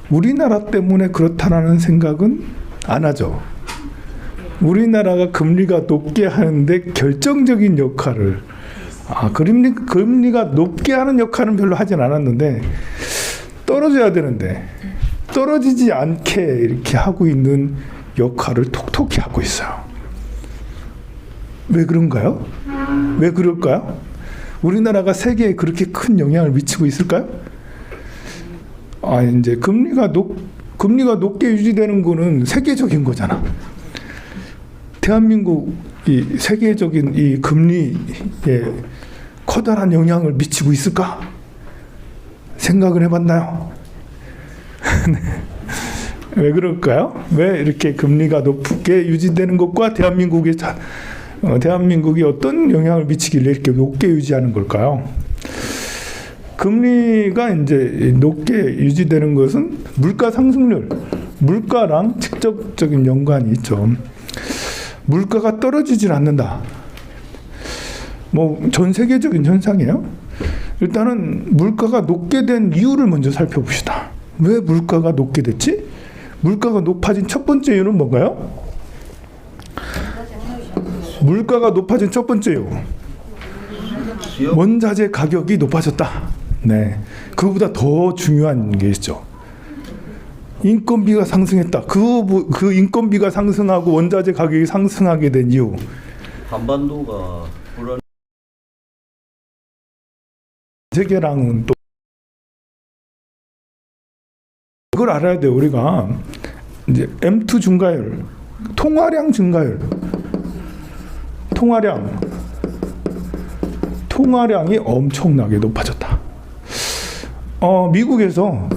우리나라 때문에 그렇다라는 생각은 안 하죠. 우리나라가 금리가 높게 하는데 결정적인 역할을, 금리가 높게 하는 역할은 별로 하진 않았는데 떨어져야 되는데 떨어지지 않게 이렇게 하고 있는 역할을 톡톡히 하고 있어요. 왜 그런가요? 왜 그럴까요? 우리나라가 세계에 그렇게 큰 영향을 미치고 있을까요? 이제 금리가 높게 유지되는 거는 세계적인 거잖아. 대한민국이 세계적인 이 금리에 커다란 영향을 미치고 있을까? 생각을 해봤나요? 왜 그럴까요? 왜 이렇게 금리가 높게 유지되는 것과 대한민국이 어떤 영향을 미치길래 이렇게 높게 유지하는 걸까요? 금리가 이제 높게 유지되는 것은 물가 상승률, 물가랑 직접적인 연관이 있죠. 물가가 떨어지질 않는다. 전 세계적인 현상이에요. 일단은 물가가 높게 된 이유를 먼저 살펴봅시다. 왜 물가가 높게 됐지? 물가가 높아진 첫 번째 이유는 뭔가요? 물가가 높아진 첫 번째 이유. 원자재 가격이 높아졌다. 네, 그거보다 더 중요한 게 있죠. 인건비가 상승했다. 그 인건비가 상승하고 원자재 가격이 상승하게 된 이유. 한반도가 불안. 세계랑은 또 그걸 알아야 돼요. 우리가 이제 M2 증가율, 통화량 증가율, 통화량이 엄청나게 높아졌다. 미국에서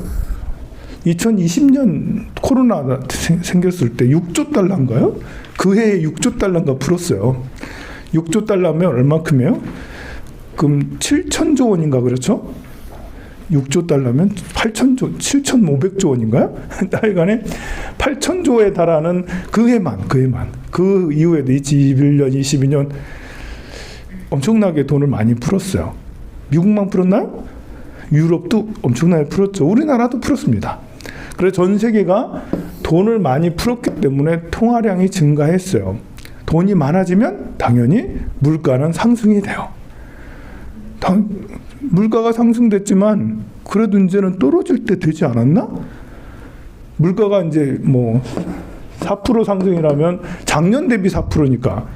2020년 코로나 생겼을 때 6조 달러인가요? 그 해에 6조 달러인가 풀었어요. 6조 달러면 얼마큼이에요? 그럼 7천조 원인가 그렇죠? 6조 달러면 8천조, 7,500조 원인가요? 하여간에 8천조에 달하는 그 해만. 그 이후에도 21년, 22년 엄청나게 돈을 많이 풀었어요. 미국만 풀었나요? 유럽도 엄청나게 풀었죠. 우리나라도 풀었습니다. 그래서 전 세계가 돈을 많이 풀었기 때문에 통화량이 증가했어요. 돈이 많아지면 당연히 물가는 상승이 돼요. 물가가 상승됐지만 그래도 이제는 떨어질 때 되지 않았나? 물가가 이제 4% 상승이라면 작년 대비 4%니까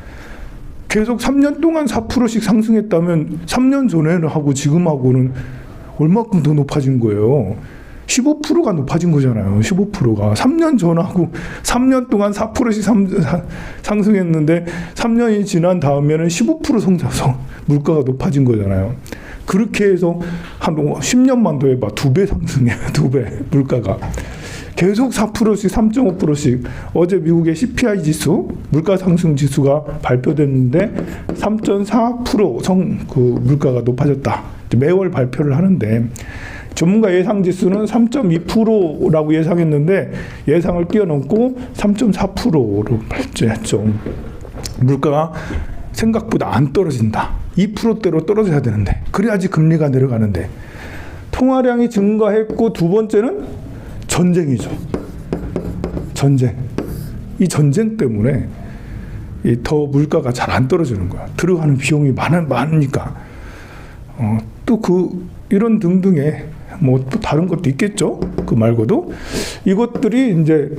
계속 3년 동안 4%씩 상승했다면 3년 전에는 하고 지금하고는 얼마큼 더 높아진 거예요. 15%가 높아진 거잖아요. 15%가 3년 전하고 3년 동안 4%씩 상승했는데 3년이 지난 다음에는 15% 성장해서 물가가 높아진 거잖아요. 그렇게 해서 한 10년만 더 해봐. 2배 상승해요. 2배 물가가. 계속 4%씩 3.5%씩 어제 미국의 CPI 지수 물가 상승 지수가 발표됐는데 3.4% 그 물가가 높아졌다. 매월 발표를 하는데 전문가 예상 지수는 3.2%라고 예상했는데 예상을 뛰어넘고 3.4%로 발표했죠. 물가가 생각보다 안 떨어진다. 2%대로 떨어져야 되는데 그래야지 금리가 내려가는데 통화량이 증가했고 두 번째는 전쟁이죠. 전쟁. 이 전쟁 때문에 더 물가가 잘 안 떨어지는 거야. 들어가는 비용이 많으니까. 또 이런 등등의 또 다른 것도 있겠죠. 그 말고도 이것들이 이제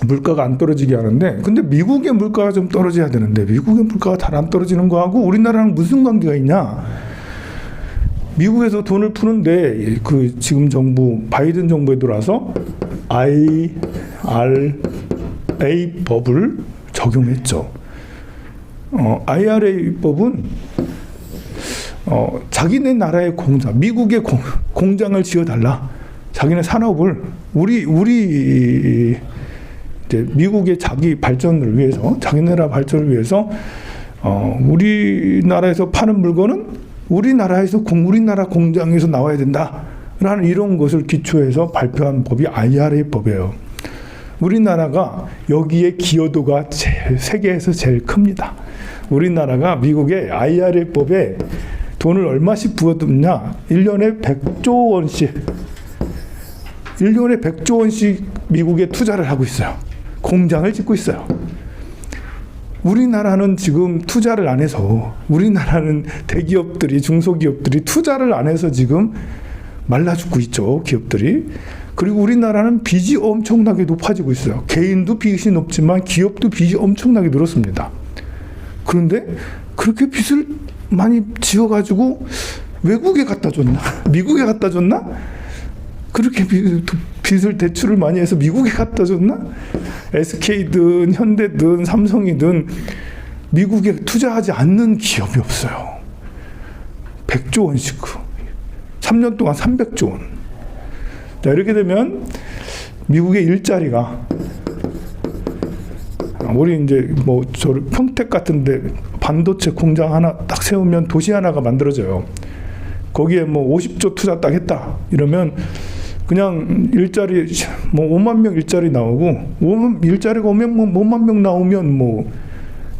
물가가 안 떨어지게 하는데, 근데 미국의 물가가 좀 떨어져야 되는데 미국의 물가가 잘 안 떨어지는 거하고 우리나라랑 무슨 관계가 있냐? 미국에서 돈을 푸는데 지금 정부 바이든 정부에 들어와서 IRA 법을 적용했죠. IRA 법은 자기네 나라의 공장, 미국의 공장을 지어달라. 자기네 산업을 우리 이제 미국의 자기 발전을 위해서, 자기 나라 발전을 위해서 우리나라에서 파는 물건은 우리나라 공장에서 나와야 된다라는 이런 것을 기초해서 발표한 법이 IRA 법이에요. 우리나라가 여기에 기여도가 세계에서 제일 큽니다. 우리나라가 미국의 IRA 법에 돈을 얼마씩 부어두냐? 1년에 100조 원씩 1년에 100조 원씩 미국에 투자를 하고 있어요. 공장을 짓고 있어요. 우리나라는 지금 투자를 안 해서, 우리나라는 대기업들이, 중소기업들이 투자를 안 해서 지금 말라 죽고 있죠, 기업들이. 그리고 우리나라는 빚이 엄청나게 높아지고 있어요. 개인도 빚이 높지만 기업도 빚이 엄청나게 늘었습니다. 그런데 그렇게 빚을 많이 지어가지고 외국에 갖다 줬나? 미국에 갖다 줬나? 그렇게 빚을 대출을 많이 해서 미국에 갖다 줬나? SK든 현대든 삼성이든 미국에 투자하지 않는 기업이 없어요. 100조 원씩 3년 동안 300조 원. 자, 이렇게 되면 미국의 일자리가, 우리 이제 뭐 저 평택 같은데 반도체 공장 하나 딱 세우면 도시 하나가 만들어져요. 거기에 뭐 50조 투자 딱 했다 이러면 그냥 일자리 뭐 5만 명 일자리 나오고, 5만 일자리가 5만 명 나오면 뭐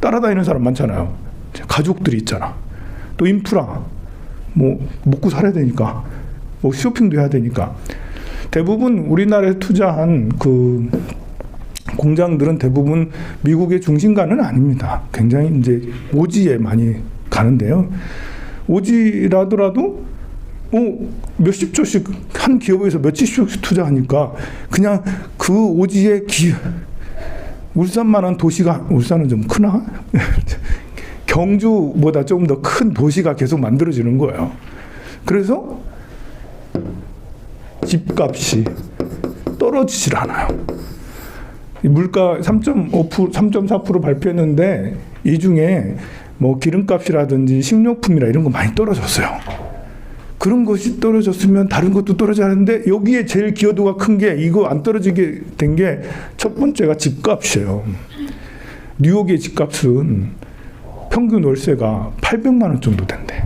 따라다니는 사람 많잖아요. 가족들이 있잖아. 또 인프라 뭐 먹고 살아야 되니까, 뭐 쇼핑도 해야 되니까. 대부분 우리나라에 투자한 그 공장들은 대부분 미국의 중심가는 아닙니다. 굉장히 이제 오지에 많이 가는데요. 오지라더라도 뭐 몇십 조씩 한 기업에서 몇십 조씩 투자하니까 그냥 그 오지에 울산만한 도시가, 울산은 좀 크나? 경주보다 좀 더 큰 도시가 계속 만들어지는 거예요. 그래서 집값이 떨어지질 않아요. 물가 3.4% 발표했는데 이 중에 뭐 기름값이라든지 식료품이나 이런 거 많이 떨어졌어요. 그런 것이 떨어졌으면 다른 것도 떨어져야 하는데, 여기에 제일 기여도가 큰 게, 이거 안 떨어지게 된 게 첫 번째가 집값이에요. 뉴욕의 집값은 평균 월세가 800만 원 정도 된대.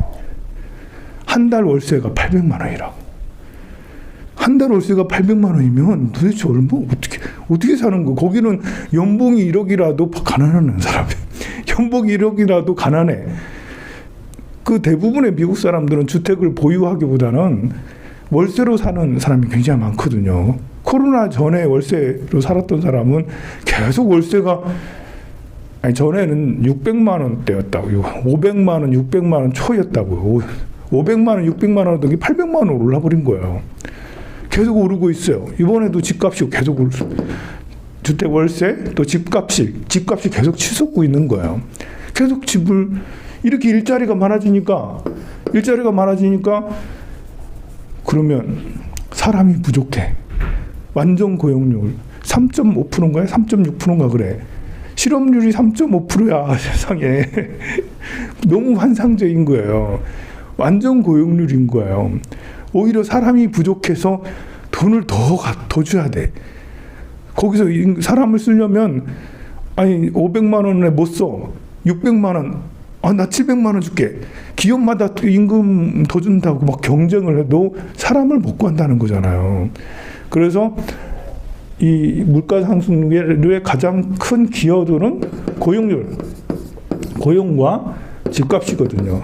한 달 월세가 800만 원이라고. 한 달 월세가 800만 원이면 도대체 얼마, 어떻게 사는 거? 거기는 연봉이 1억이라도 가난한 사람이에요. 연봉이 1억이라도 가난해. 그 대부분의 미국 사람들은 주택을 보유하기보다는 월세로 사는 사람이 굉장히 많거든요. 코로나 전에 월세로 살았던 사람은 계속 월세가, 아니 전에는 600만 원대였다고, 500만 원, 600만 원 초였다고. 500만 원, 600만 원이 800만 원 올라버린 거예요. 계속 오르고 있어요. 이번에도 집값이 계속 오르고, 주택 월세 또 집값이 계속 치솟고 있는 거예요. 계속 집을, 이렇게 일자리가 많아지니까 그러면 사람이 부족해. 완전 고용률 3.5%인가요? 3.6%인가 그래. 실업률이 3.5%야 세상에. 너무 환상적인 거예요. 완전 고용률인 거예요. 오히려 사람이 부족해서 돈을 더 줘야 돼. 거기서 사람을 쓰려면, 아니 500만 원에 못 써. 600만 원. 아, 나 700만 원 줄게. 기업마다 임금 더 준다고 막 경쟁을 해도 사람을 못 구한다는 거잖아요. 그래서 이 물가 상승률의 가장 큰 기여도는 고용과 집값이거든요.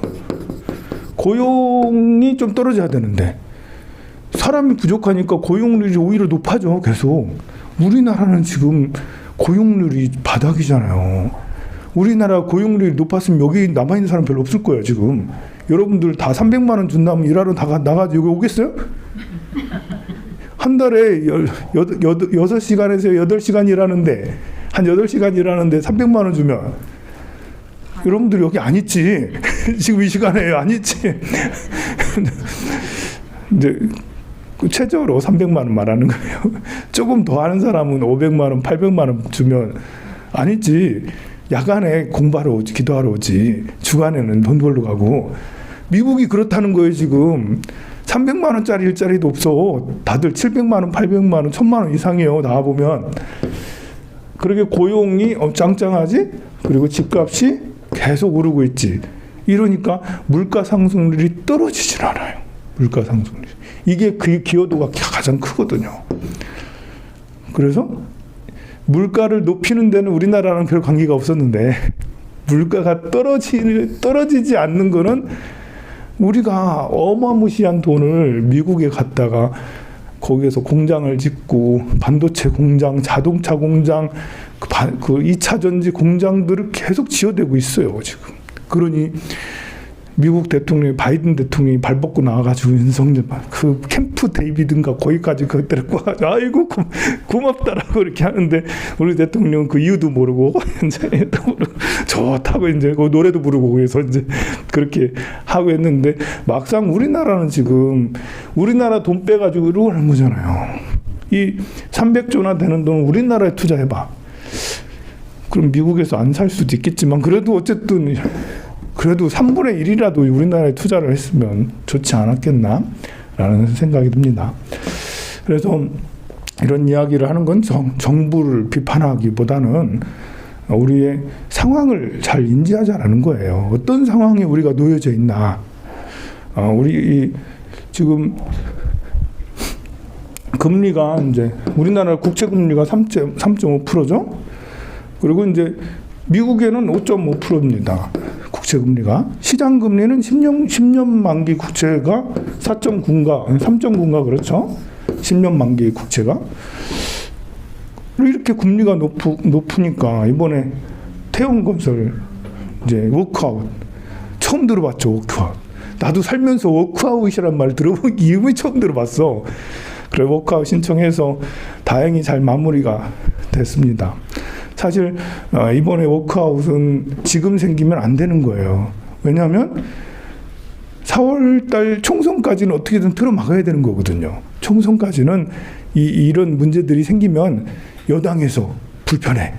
고용이 좀 떨어져야 되는데 사람이 부족하니까 고용률이 오히려 높아져. 계속. 우리나라는 지금 고용률이 바닥이잖아요. 우리나라 고용률이 높았으면 여기 남아있는 사람 별로 없을 거예요. 지금 여러분들 다 300만 원 준다면 일하러 나가서 여기 오겠어요? 한 달에 6시간에서 8시간 일하는데, 한 8시간 일하는데 300만 원 주면 여러분들 여기 안 있지. 지금 이 시간에 안 있지. 이제 최저로 300만 원 말하는 거예요. 조금 더 하는 사람은 500만 원, 800만 원 주면 안 있지. 야간에 공부하러 오지, 기도하러 오지. 주간에는 돈 벌러 가고. 미국이 그렇다는 거예요. 지금 300만 원짜리 일자리도 없어. 다들 700만 원, 800만 원, 1000만 원 이상이에요. 나와보면. 그렇게 고용이 짱짱하지. 그리고 집값이 계속 오르고 있지. 이러니까 물가 상승률이 떨어지질 않아요. 물가 상승률. 이게 그 기여도가 가장 크거든요. 그래서 물가를 높이는 데는 우리나라랑 별 관계가 없었는데, 물가가 떨어지지 않는 거는 우리가 어마무시한 돈을 미국에 갔다가 거기에서 공장을 짓고 반도체 공장, 자동차 공장, 그 2차 전지 공장들을 계속 지어대고 있어요, 지금. 그러니 미국 대통령이 바이든 대통령이 발 뻗고 나와가지고 윤석열 그 캠프 데이비드인가 거기까지 그거 데리고 와가지고 아이고 고맙다라고 이렇게 하는데 우리 대통령 그 이유도 모르고 이제 좋다고 이제 그 노래도 부르고 그래서 이제 그렇게 하고 했는데 막상 우리나라는 지금 우리나라 돈 빼가지고 이러고 하는 거잖아요. 이 300조나 되는 돈 우리나라에 투자해봐. 그럼 미국에서 안 살 수도 있겠지만 그래도 어쨌든 그래도 3분의 1이라도 우리나라에 투자를 했으면 좋지 않았겠나 라는 생각이 듭니다. 그래서 이런 이야기를 하는 건 정부를 비판하기보다는 우리의 상황을 잘 인지하자라는 거예요. 어떤 상황에 우리가 놓여져 있나. 우리 지금 금리가 이제 우리나라 국채 금리가 3.5%죠. 그리고 이제 미국에는 5.5%입니다. 국채 금리가. 시장 금리는 10년 만기 국채가 4.9인가 3.9인가 그렇죠. 10년 만기 국채가. 이렇게 금리가 높으니까 이번에 태형건설 이제 워크아웃 처음 들어봤죠. 워크아웃. 나도 살면서 워크아웃이란 말 들어본 이름이 처음 들어봤어. 그래 워크아웃 신청해서 다행히 잘 마무리가 됐습니다. 사실 이번에 워크아웃은 지금 생기면 안 되는 거예요. 왜냐하면 4월달 총선까지는 어떻게든 틀어막아야 되는 거거든요. 총선까지는 이런 문제들이 생기면 여당에서 불편해.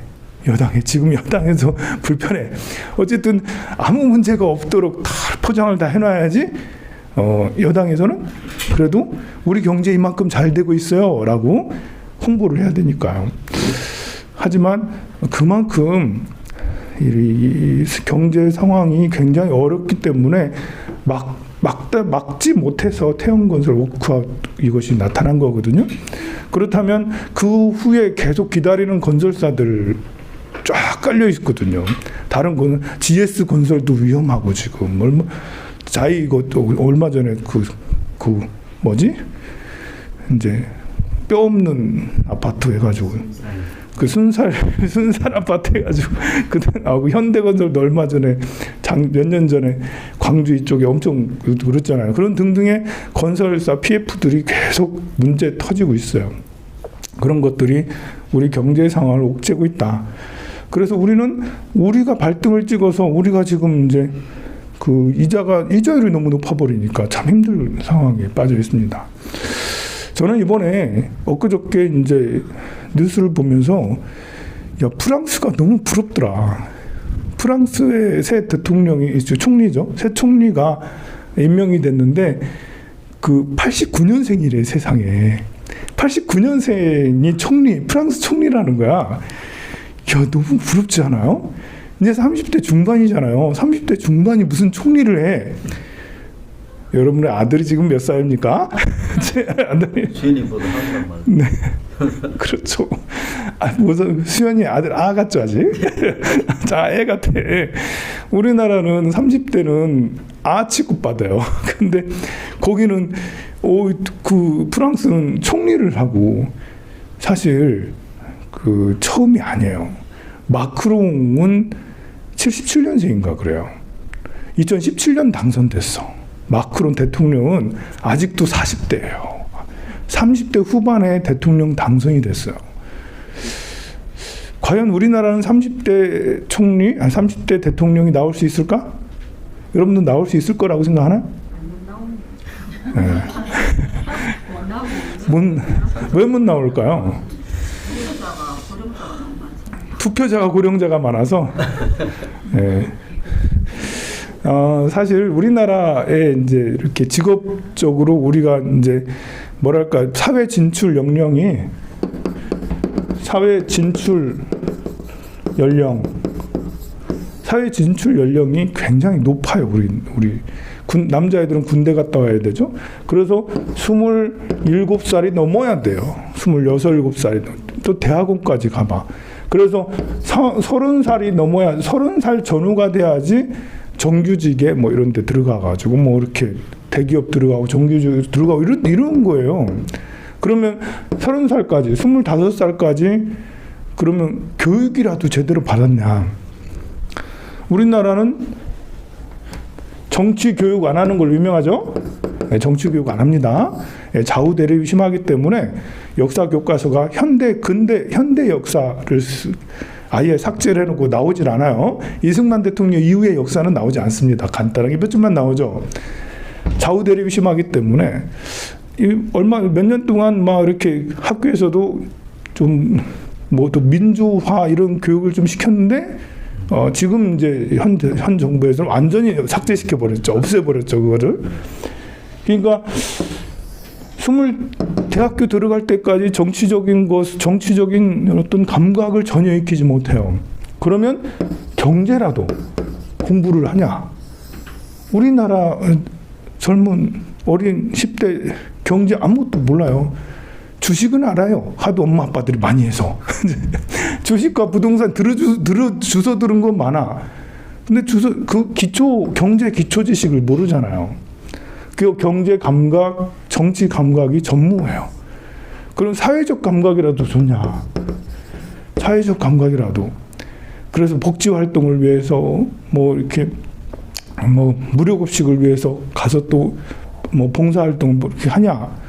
지금 여당에서 불편해. 어쨌든 아무 문제가 없도록 다 포장을 다 해놔야지 여당에서는 그래도 우리 경제 이만큼 잘 되고 있어요 라고 홍보를 해야 되니까요. 하지만 그만큼 이 경제 상황이 굉장히 어렵기 때문에 막지 못해서 태형건설 워크아웃 이것이 나타난 거거든요. 그렇다면 그 후에 계속 기다리는 건설사들 쫙 깔려 있거든요. 다른 거는 GS 건설도 위험하고 지금 이것도 얼마 전에 그 뭐지 이제 뼈 없는 아파트 해가지고. 그 순살 아파트 해가지고 그 현대건설도 얼마 전에 몇 년 전에 광주 이쪽에 엄청 그랬잖아요. 그런 등등의 건설사 PF들이 계속 문제 터지고 있어요. 그런 것들이 우리 경제 상황을 옥죄고 있다. 그래서 우리가 발등을 찍어서 우리가 지금 이제 그 이자율이 너무 높아버리니까 참 힘든 상황에 빠져 있습니다. 저는 이번에 엊그저께 이제 뉴스를 보면서 야 프랑스가 너무 부럽더라. 프랑스의 새 대통령이 총리죠. 새 총리가 임명이 됐는데 그 89년생이래 세상에. 89년생이 프랑스 총리라는 거야. 야 너무 부럽지 않아요? 이제 30대 중반이잖아요. 30대 중반이 무슨 총리를 해? 여러분의 아들이 지금 몇 살입니까? 제 아들이 수현이보다 한 살만. 네, 그렇죠. 무슨 수현이 아들 같죠 아직? 자, 애 같아. 우리나라는 30대는 취급 받아요. 근데 거기는 그 프랑스는 총리를 하고 사실 그 처음이 아니에요. 마크롱은 77년생인가 그래요. 2017년 당선됐어. 마크롱 대통령은 아직도 40대예요. 30대 후반에 대통령 당선이 됐어요. 과연 우리나라는 30대 30대 대통령이 나올 수 있을까? 여러분들 나올 수 있을 거라고 생각하나요? 네. 왜 못 나올까요? 투표자가 고령자가 많아서. 네. 사실 우리나라에 이제 이렇게 직업적으로 우리가 이제 뭐랄까 사회 진출 연령이 굉장히 높아요. 우리 남자애들은 군대 갔다 와야 되죠. 그래서 27살이 넘어야 돼요. 26, 7살이 또 대학원까지 가봐. 그래서 30살이 넘어야 30살 전후가 돼야지 정규직에 뭐 이런 데 들어가 가지고 뭐 이렇게 대기업 들어가고 정규직 들어가고 이런 거예요. 그러면 30살까지, 25살까지 그러면 교육이라도 제대로 받았냐. 우리나라는 정치 교육 안 하는 걸로 유명하죠. 네, 정치 교육 안 합니다. 네, 좌우 대립이 심하기 때문에 역사 교과서가 현대 역사를 아예 삭제를 해놓고 나오질 않아요. 이승만 대통령 이후의 역사는 나오지 않습니다. 간단하게 몇 줄만 나오죠. 좌우 대립이 심하기 때문에 몇 년 동안 막 이렇게 학교에서도 좀 뭐 또 민주화 이런 교육을 좀 시켰는데 지금 이제 현 정부에서는 완전히 삭제시켜 버렸죠. 없애버렸죠, 그거를. 그러니까 대학교 들어갈 때까지 정치적인 어떤 감각을 전혀 익히지 못해요. 그러면 경제라도 공부를 하냐? 우리나라 젊은 어린 10대 경제 아무것도 몰라요. 주식은 알아요. 하도 엄마 아빠들이 많이 해서. 주식과 부동산 주워 들은 건 많아. 근데 경제 기초 지식을 모르잖아요. 그 경제 감각, 정치 감각이 전무해요. 그럼 사회적 감각이라도 좋냐? 사회적 감각이라도. 그래서 복지 활동을 위해서 이렇게 무료급식을 위해서 가서 또 봉사활동 이렇게 하냐?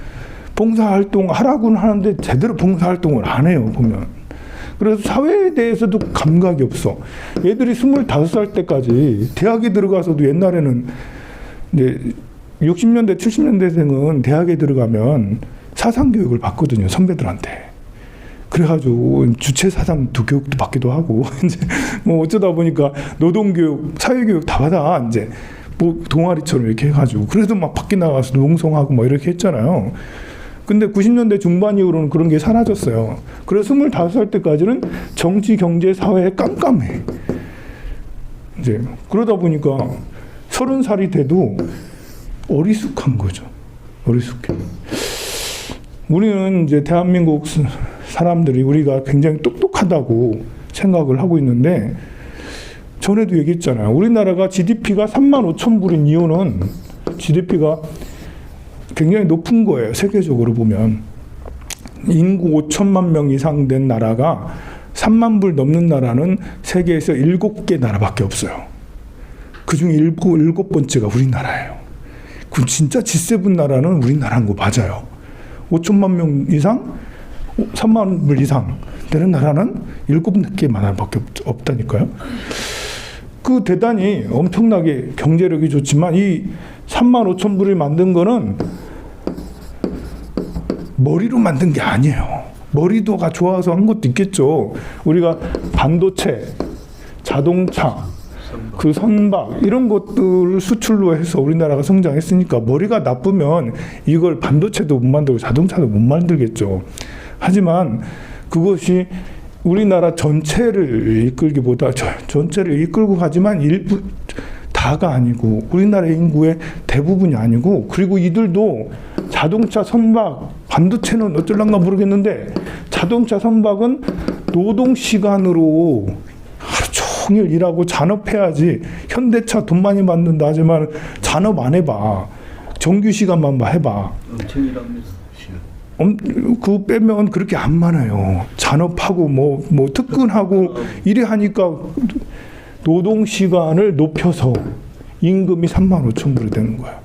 봉사활동 하라고는 하는데 제대로 봉사활동을 안 해요, 보면. 그래서 사회에 대해서도 감각이 없어. 얘들이 25살 때까지 대학에 들어가서도 옛날에는 이제 60년대, 70년대생은 대학에 들어가면 사상교육을 받거든요, 선배들한테. 그래가지고 주체 사상도 교육도 받기도 하고, 이제 어쩌다 보니까 노동교육, 사회교육 다 받아, 이제. 동아리처럼 이렇게 해가지고. 그래도 막 밖에 나가서 농성하고 이렇게 했잖아요. 근데 90년대 중반 이후로는 그런 게 사라졌어요. 그래서 25살 때까지는 정치, 경제, 사회에 깜깜해. 이제 그러다 보니까 30살이 돼도 어리숙한 거죠. 어리숙해. 우리는 이제 대한민국 사람들이 우리가 굉장히 똑똑하다고 생각을 하고 있는데, 전에도 얘기했잖아요. 우리나라가 GDP가 35,000불인 이유는 GDP가 굉장히 높은 거예요. 세계적으로 보면. 인구 5천만 명 이상 된 나라가 3만 불 넘는 나라는 세계에서 7개 나라밖에 없어요. 그중에 7번째가 우리나라예요. 그 진짜 G7 나라는 우리나라인 거 맞아요. 5천만 명 이상, 3만 불 이상 되는 나라는 7개 나라밖에 없다니까요. 그 대단히 엄청나게 경제력이 좋지만 이 3만 5천 불을 만든 거는 머리로 만든 게 아니에요. 머리도가 좋아서 한 것도 있겠죠. 우리가 반도체, 자동차, 그 선박 이런 것들을 수출로 해서 우리나라가 성장했으니까 머리가 나쁘면 이걸 반도체도 못 만들고 자동차도 못 만들겠죠. 하지만 그것이 우리나라 전체를 이끌기보다 전체를 이끌고 가지만 일부 다가 아니고 우리나라 인구의 대부분이 아니고, 그리고 이들도 자동차, 선박, 반도체는 어쩔란가 모르겠는데 자동차, 선박은 노동 시간으로 하루 종일 일하고 잔업해야지. 현대차 돈 많이 받는다 하지만 잔업 안 해봐. 정규 시간만 해봐. 엄청 일합니다. 그 빼면 그렇게 안 많아요. 잔업하고 특근하고 이래 하니까 노동 시간을 높여서 임금이 3만 5천 불이 되는 거예요.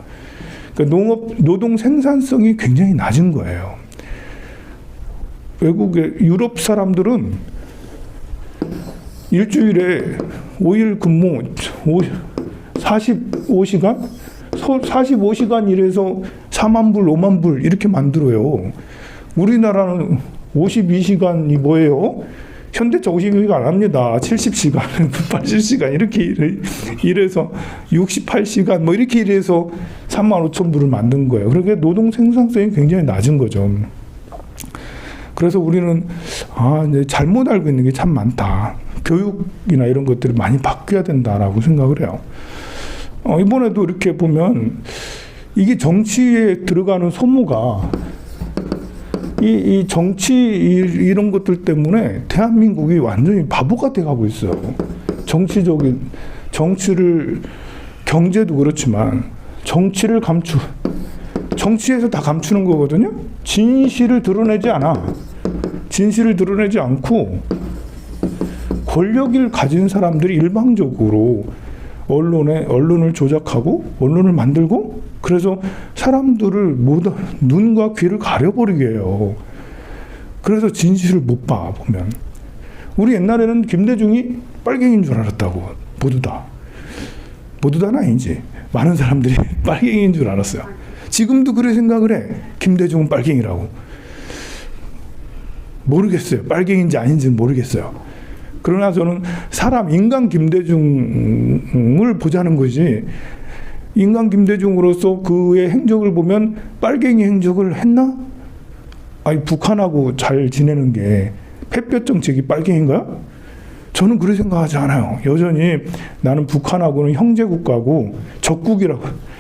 그러니까 노동 생산성이 굉장히 낮은 거예요. 외국의 유럽 사람들은 일주일에 5일 근무 45시간? 45시간 일해서 4만 불, 5만 불 이렇게 만들어요. 우리나라는 52시간이 뭐예요? 현대차 52시간 안 합니다. 70시간, 80시간 이렇게 일해서 68시간 이렇게 일해서 3만 5천 불을 만든 거예요. 그러니까 노동 생산성이 굉장히 낮은 거죠. 그래서 우리는 이제 잘못 알고 있는 게 참 많다. 교육이나 이런 것들이 많이 바뀌어야 된다라고 생각을 해요. 이번에도 이렇게 보면 이게 정치에 들어가는 소모가 이 정치 이런 것들 때문에 대한민국이 완전히 바보가 돼가고 있어요. 정치를 경제도 그렇지만 정치를 정치에서 다 감추는 거거든요. 진실을 드러내지 않아. 진실을 드러내지 않고 권력을 가진 사람들이 일방적으로 언론을 조작하고 언론을 만들고 그래서 사람들을 모두 눈과 귀를 가려버리게 해요. 그래서 진실을 못 봐 보면. 우리 옛날에는 김대중이 빨갱이인 줄 알았다고. 모두 다는 아니지. 많은 사람들이 빨갱이인 줄 알았어요. 지금도 그래 생각을 해. 김대중은 빨갱이라고. 모르겠어요. 빨갱이인지 아닌지는 모르겠어요. 그러나 저는 인간 김대중을 보자는 거지, 인간 김대중으로서 그의 행적을 보면 빨갱이 행적을 했나? 아니, 북한하고 잘 지내는 게 햇볕 정책이 빨갱인가요? 저는 그렇게 생각하지 않아요. 여전히 나는 북한하고는 형제국가고 적국이라고.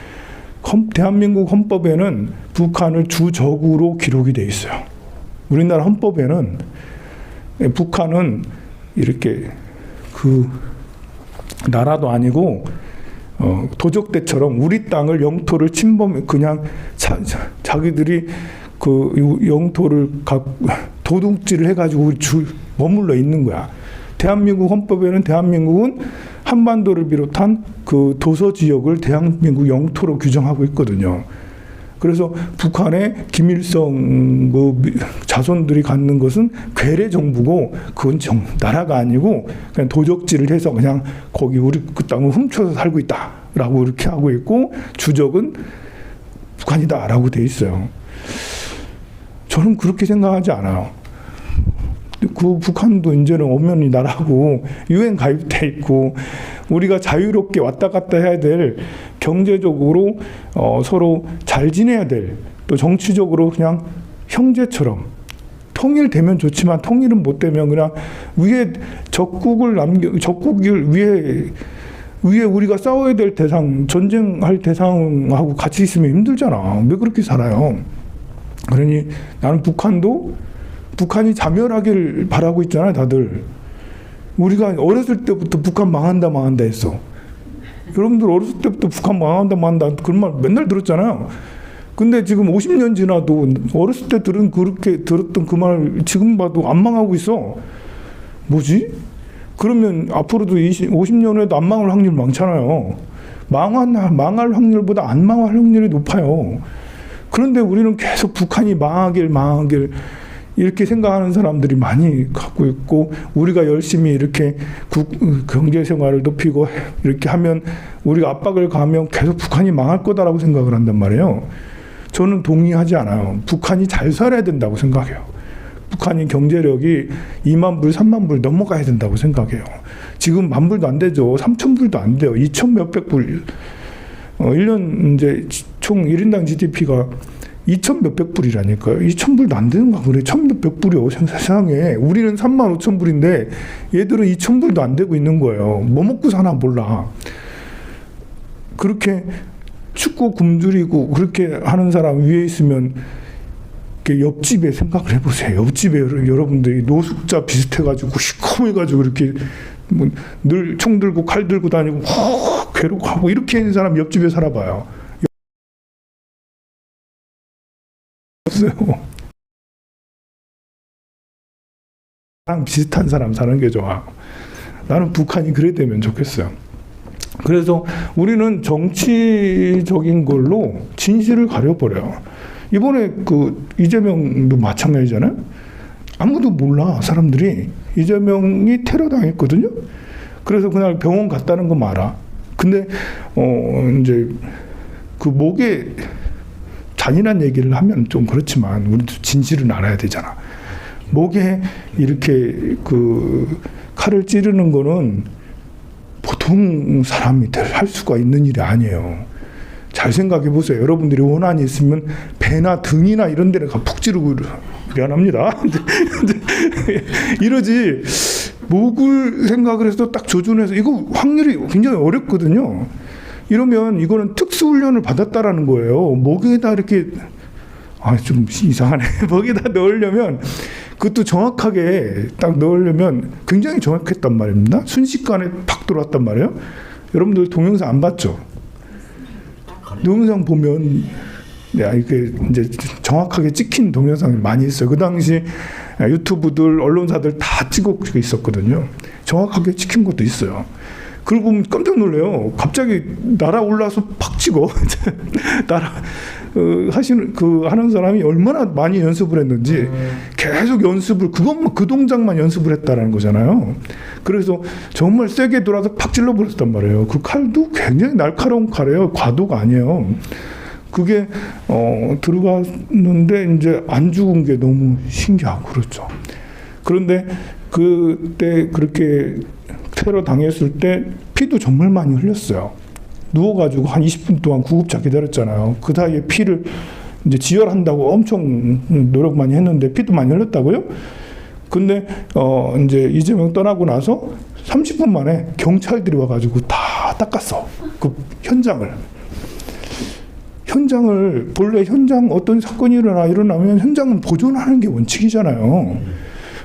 대한민국 헌법에는 북한을 주적으로 기록이 돼 있어요. 우리나라 헌법에는 북한은 이렇게 그 나라도 아니고 도적대처럼 우리 땅을 영토를 그냥 자기들이 그 영토를 도둑질을 해가지고 머물러 있는 거야. 대한민국 헌법에는 대한민국은 한반도를 비롯한 그 도서 지역을 대한민국 영토로 규정하고 있거든요. 그래서 북한의 김일성 자손들이 갖는 것은 괴뢰 정부고 그건 나라가 아니고 그냥 도적질을 해서 그냥 거기 우리 그 땅을 훔쳐서 살고 있다라고 이렇게 하고 있고 주적은 북한이다라고 돼 있어요. 저는 그렇게 생각하지 않아요. 그 북한도 이제는 엄연히 나라고 유엔 가입돼 있고 우리가 자유롭게 왔다 갔다 해야 될 경제적으로 서로 잘 지내야 될 또 정치적으로 그냥 형제처럼 통일되면 좋지만 통일은 못 되면 그냥 위에 적국을 위에 우리가 싸워야 될 대상 전쟁할 대상하고 같이 있으면 힘들잖아. 왜 그렇게 살아요? 그러니 나는 북한이 자멸하기를 바라고 있잖아요, 다들. 우리가 어렸을 때부터 북한 망한다 했어. 여러분들 어렸을 때부터 북한 망한다 그런 말 맨날 들었잖아요. 근데 지금 50년 지나도 어렸을 때 그렇게 들었던 그 말 지금 봐도 안 망하고 있어. 뭐지? 그러면 앞으로도 50년 후에도 안 망할 확률 많잖아요. 망할 확률보다 안 망할 확률이 높아요. 그런데 우리는 계속 북한이 망하길 이렇게 생각하는 사람들이 많이 갖고 있고 우리가 열심히 이렇게 경제 생활을 높이고 이렇게 하면 우리가 압박을 가하면 계속 북한이 망할 거다라고 생각을 한단 말이에요. 저는 동의하지 않아요. 북한이 잘 살아야 된다고 생각해요. 북한이 경제력이 2만 불, 3만 불 넘어가야 된다고 생각해요. 지금 10,000불도 안 되죠. 3,000불도 안 돼요. 2,000 몇백 불. 1년 이제 총 1인당 GDP가 2,000 몇백 불이라니까요. 2,000불도 안 되는가 그래. 1,000 몇백 불이요. 세상에. 우리는 35,000불인데 얘들은 2,000불도 안 되고 있는 거예요. 뭐 먹고 사나 몰라. 그렇게 춥고 굶주리고 그렇게 하는 사람 위에 있으면 옆집에 생각을 해보세요. 옆집에 여러분들이 노숙자 비슷해가지고 시커매가지고 이렇게 늘 총 들고 칼 들고 다니고 괴롭고 이렇게 있는 사람 옆집에 살아봐요. 없어요. 나랑 비슷한 사람 사는 게 좋아. 나는 북한이 그래 되면 좋겠어요. 그래서 우리는 정치적인 걸로 진실을 가려버려요. 이번에 그 이재명도 마찬가지잖아요. 아무도 몰라 사람들이. 이재명이 테러 당했거든요. 그래서 그날 병원 갔다는 거 알아. 근데 이제 그 목에 잔인한 얘기를 하면 좀 그렇지만 우리도 진실은 알아야 되잖아. 목에 이렇게 그 칼을 찌르는 거는 보통 사람이 할 수가 있는 일이 아니에요. 잘 생각해 보세요. 여러분들이 원한이 있으면 배나 등이나 이런 데를 푹 찌르고 미안합니다. 이러지 목을 생각을 해서 딱 조준해서 이거 확률이 굉장히 어렵거든요. 이러면 이거는 특수훈련을 받았다라는 거예요. 목에다 이렇게 좀 이상하네. 목에다 넣으려면 그것도 정확하게 딱 넣으려면 굉장히 정확했단 말입니다. 순식간에 팍 들어왔단 말이에요. 여러분들 동영상 안 봤죠? 동영상 보면 네, 이게 이제 정확하게 찍힌 동영상이 많이 있어요. 그 당시 유튜브들, 언론사들 다 찍고 있었거든요. 정확하게 찍힌 것도 있어요. 그러고 보면 깜짝 놀래요. 갑자기 날아올라서 팍 찍어. 하는 사람이 얼마나 많이 연습을 했는지 계속 연습을, 그 동작만 연습을 했다라는 거잖아요. 그래서 정말 세게 돌아서 팍 찔러버렸단 말이에요. 그 칼도 굉장히 날카로운 칼이에요. 과도가 아니에요. 그게 들어갔는데 이제 안 죽은 게 너무 신기하고 그렇죠. 그런데 그때 그렇게 테러 당했을 때 피도 정말 많이 흘렸어요. 누워가지고 한 20분 동안 구급차 기다렸잖아요. 그 사이에 피를 이제 지혈한다고 엄청 노력 많이 했는데 피도 많이 흘렸다고요? 근데 이제 이재명 떠나고 나서 30분 만에 경찰들이 와가지고 다 닦았어. 그 현장을 본래 어떤 사건이 일어나면 현장은 보존하는 게 원칙이잖아요.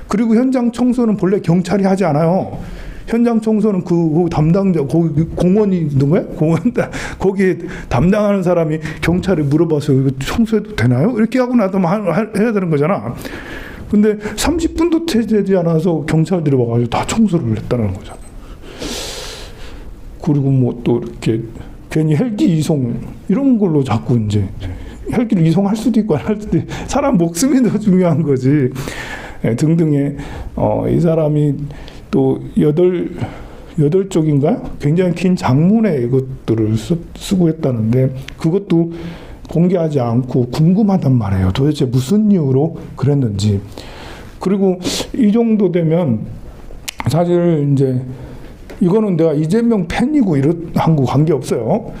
그리고 현장 청소는 본래 경찰이 하지 않아요. 현장 청소는 그 담당자, 공원이 있는 거야? 거기에 담당하는 사람이 경찰에 물어봐서 이거 청소해도 되나요? 이렇게 하고 나서만 해야 되는 거잖아. 근데 30분도 되지 않아서 경찰들이 와가지고 다 청소를 했다는 거죠. 그리고 뭐 또 이렇게 괜히 헬기 이송 이런 걸로 자꾸 이제 헬기를 이송할 수도 있고 안 할 수도 있고 사람 목숨이 더 중요한 거지. 등등의 이 사람이 또 8쪽인가요? 굉장히 긴 장문의 이것들을 쓰고 했다는데 그것도 공개하지 않고 궁금하단 말이에요. 도대체 무슨 이유로 그랬는지. 그리고 이 정도 되면 사실 이제 이거는 내가 이재명 팬이고 이런 거 관계없어요.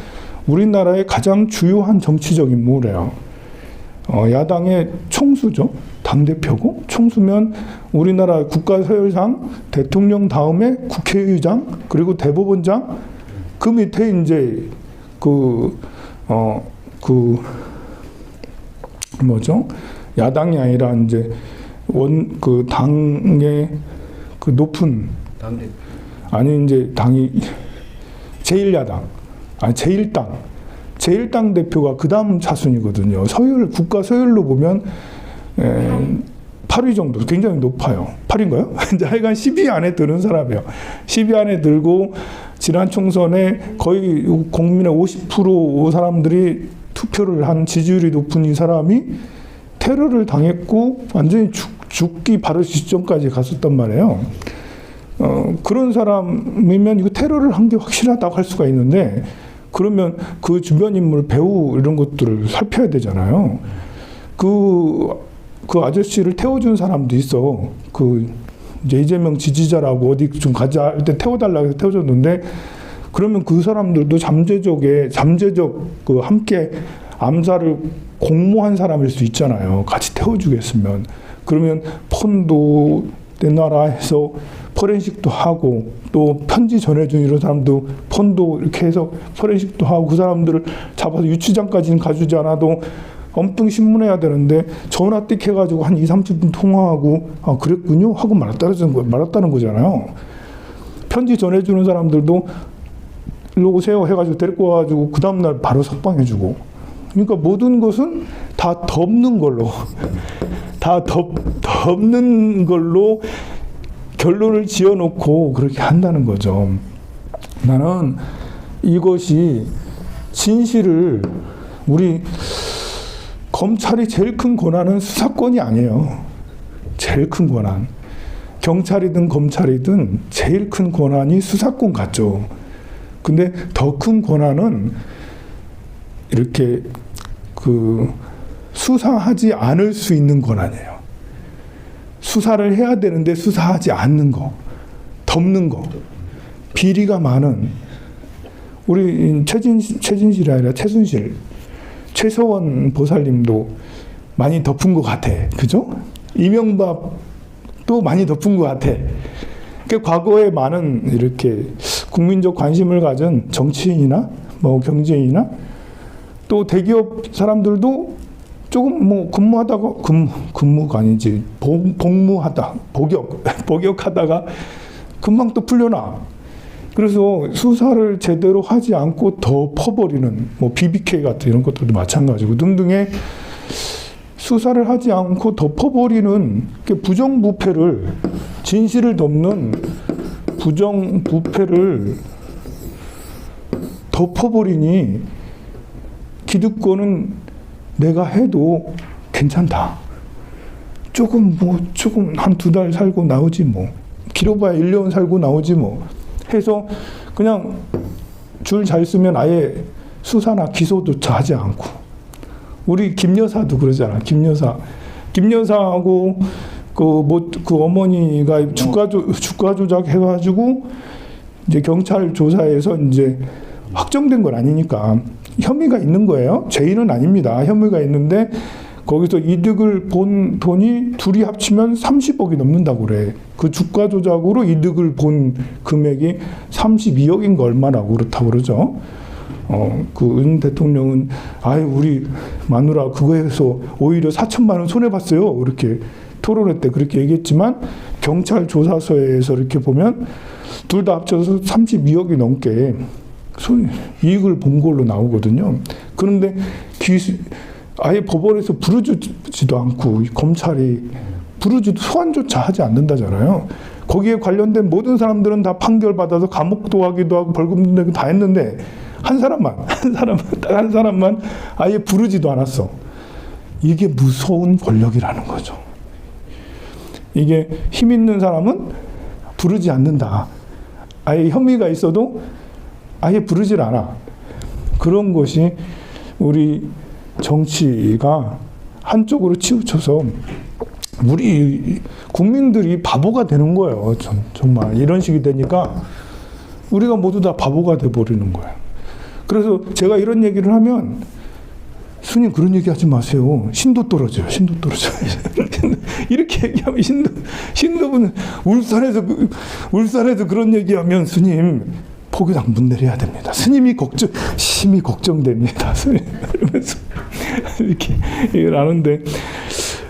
우리나라의 가장 주요한 정치적 인물이에요. 야당의 총수죠. 당대표고 총수면 우리나라 국가서열상 대통령 다음에 국회의장 그리고 대법원장 그 밑에 이제 야당이 아니라 이제 당의 그 높은 당대 아니 이제 당이 제1야당 아니 제1당 대표가 그 다음 차순이거든요. 국가 서열로 보면 8위 정도 굉장히 높아요. 8위인가요? 이제 하여간 10위 안에 드는 사람이에요. 10위 안에 들고 지난 총선에 거의 국민의 50% 사람들이 투표를 한 지지율이 높은 이 사람이 테러를 당했고 완전히 죽기 바로 직전까지 갔었단 말이에요. 그런 사람이면 이거 테러를 한 게 확실하다고 할 수가 있는데 그러면 그 주변 인물 배우 이런 것들을 살펴야 되잖아요. 그 아저씨를 태워준 사람도 있어. 이제 이재명 지지자라고 어디 좀 가자 할 때 태워달라고 해서 태워줬는데 그러면 그 사람들도 잠재적 함께 암살을 공모한 사람일 수 있잖아요. 같이 태워주겠으면. 그러면 폰도 내 나라에서 포렌식도 하고 또 편지 전해준 이런 사람도 폰도 이렇게 해서 포렌식도 하고 그 사람들을 잡아서 유치장까지는 가주지 않아도 엄청 신문해야 되는데 전화 띡 해가지고 한 2-30분 통화하고 아 그랬군요 하고 말았다는 거잖아요. 편지 전해주는 사람들도 일로 오세요 해가지고 데리고 와가지고 그 다음날 바로 석방해주고 그러니까 모든 것은 다 덮는 걸로 결론을 지어놓고 그렇게 한다는 거죠. 나는 이것이 진실을 우리 검찰이 제일 큰 권한은 수사권이 아니에요. 제일 큰 권한. 경찰이든 검찰이든 제일 큰 권한이 수사권 같죠. 근데 더 큰 권한은 이렇게 수사하지 않을 수 있는 권한이에요. 수사를 해야 되는데 수사하지 않는 거, 덮는 거, 비리가 많은 우리 최진실이 아니라 최서원 보살님도 많이 덮은 것 같아. 그죠? 이명박도 많이 덮은 것 같아. 그러니까 과거에 많은 이렇게 국민적 관심을 가진 정치인이나 뭐 경제인이나 또 대기업 사람들도 조금 뭐 근무하다가 근무가 아니지 복무하다 복역하다가 금방 또 풀려나. 그래서 수사를 제대로 하지 않고 더 퍼버리는 뭐 BBK 같은 이런 것들도 마찬가지고 등등의 수사를 하지 않고 덮어버리는 부정부패를 진실을 덮는 부정부패를 덮어버리니 기득권은 내가 해도 괜찮다. 조금 한 2달 살고 나오지 뭐. 길어봐야 1년 살고 나오지 뭐. 해서 그냥 줄 잘 쓰면 아예 수사나 기소조차 하지 않고. 우리 김 여사도 그러잖아. 김 여사하고 그 어머니가 주가 조작 해가지고 이제 경찰 조사에서 이제 확정된 건 아니니까 혐의가 있는 거예요. 죄인은 아닙니다. 혐의가 있는데 거기서 이득을 본 돈이 둘이 합치면 30억이 넘는다고 그래. 그 주가 조작으로 이득을 본 금액이 32억인가 얼마라고 그렇다고 그러죠. 그 은 대통령은 우리 마누라 그거에서 오히려 4천만 원 손해봤어요. 이렇게 토론회 때 그렇게 얘기했지만 경찰 조사서에서 이렇게 보면 둘 다 합쳐서 32억이 넘게 이익을 본 걸로 나오거든요. 그런데 아예 법원에서 부르지도 않고 검찰이 부르지도 소환조차 하지 않는다잖아요. 거기에 관련된 모든 사람들은 다 판결받아서 감옥도 가기도 하고 벌금도 내고 다 했는데 한 사람만 아예 부르지도 않았어. 이게 무서운 권력이라는 거죠. 이게 힘 있는 사람은 부르지 않는다. 아예 혐의가 있어도 아예 부르질 않아. 그런 것이 우리 정치가 한쪽으로 치우쳐서 우리 국민들이 바보가 되는 거예요. 정말 이런 식이 되니까 우리가 모두 다 바보가 돼버리는 거예요. 그래서 제가 이런 얘기를 하면 스님 그런 얘기 하지 마세요. 신도 떨어져요. 이렇게 얘기하면 신도분 울산에서 그런 얘기하면 스님 포교당 문 내려야 됩니다. 스님이 심히 걱정됩니다. 스님 이러면서 이렇게 얘기를 하는데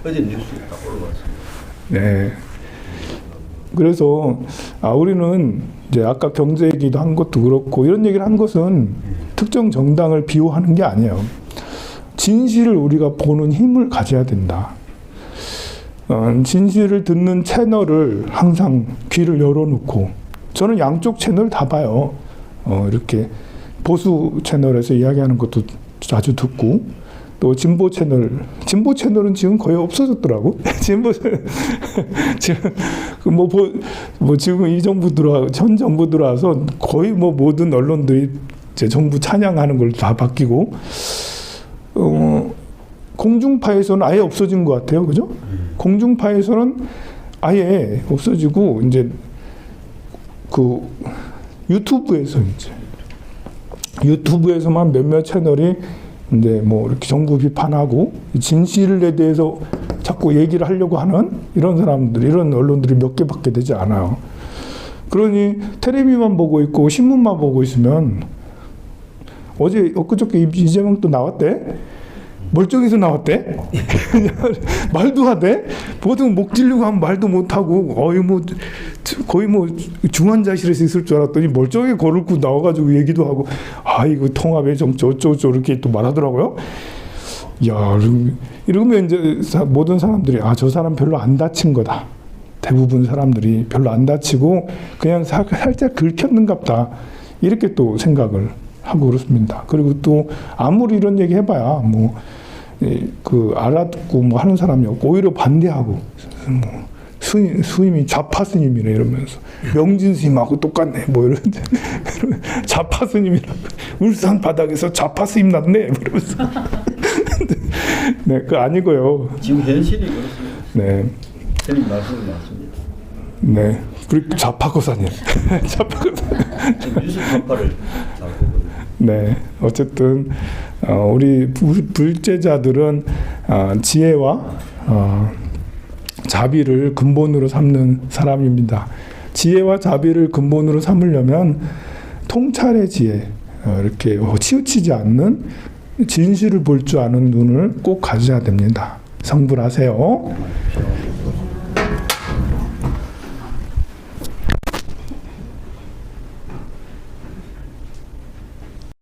어제 뉴스 딱 올라왔습니다. 네. 그래서 우리는 이제 아까 경제 얘기도 한 것도 그렇고 이런 얘기를 한 것은 특정 정당을 비호하는 게 아니에요. 진실을 우리가 보는 힘을 가져야 된다. 진실을 듣는 채널을 항상 귀를 열어놓고 저는 양쪽 채널 다 봐요. 이렇게 보수 채널에서 이야기하는 것도 자주 듣고 또 진보 채널은 지금 거의 없어졌더라고. 지금 이 정부 전 정부 들어와서 거의 모든 언론들이 이제 정부 찬양하는 걸 다 바뀌고 공중파에서는 아예 없어진 것 같아요, 그죠? 공중파에서는 아예 없어지고 이제 그 유튜브에서만 몇몇 채널이 이제 이렇게 정부 비판하고 진실에 대해서 자꾸 얘기를 하려고 하는 이런 언론들이 몇 개밖에 되지 않아요. 그러니 텔레비만 보고 있고 신문만 보고 있으면 엊그저께 이재명 또 나왔대? 멀쩡해서 나왔대? 말도 하대? 보통 목 찔리고 하면 말도 못하고 거의 중환자실에서 있을 줄 알았더니 멀쩡하게 걸고 나와가지고 얘기도 하고 이거 통합의 정치 어쩌고저쩌고 이렇게 또 말하더라고요. 야, 이러면 이제 모든 사람들이 저 사람 별로 안 다친 거다. 대부분 사람들이 별로 안 다치고 그냥 살짝 긁혔는갑다. 이렇게 또 생각을 하고 그렇습니다. 그리고 또 아무리 이런 얘기 해봐야 알아듣고 하는 사람이 없고 오히려 반대하고 스님이 좌파 스님이네 이러면서 명진 스님하고 똑같네 이런 좌파 스님이라고 울산 바닥에서 좌파 스님 났네 이러면서 네, 그거 아니고요. 지금 현실이 그렇습니다. 네. 스님 말씀이 맞습니다. 네. 그리고 좌파 거사님. 지금 뉴스 좌파를 잘 보거든요. 네, 어쨌든 우리 불제자들은 지혜와 자비를 근본으로 삼는 사람입니다. 지혜와 자비를 근본으로 삼으려면 통찰의 지혜, 이렇게 치우치지 않는 진실을 볼 줄 아는 눈을 꼭 가져야 됩니다. 성불하세요.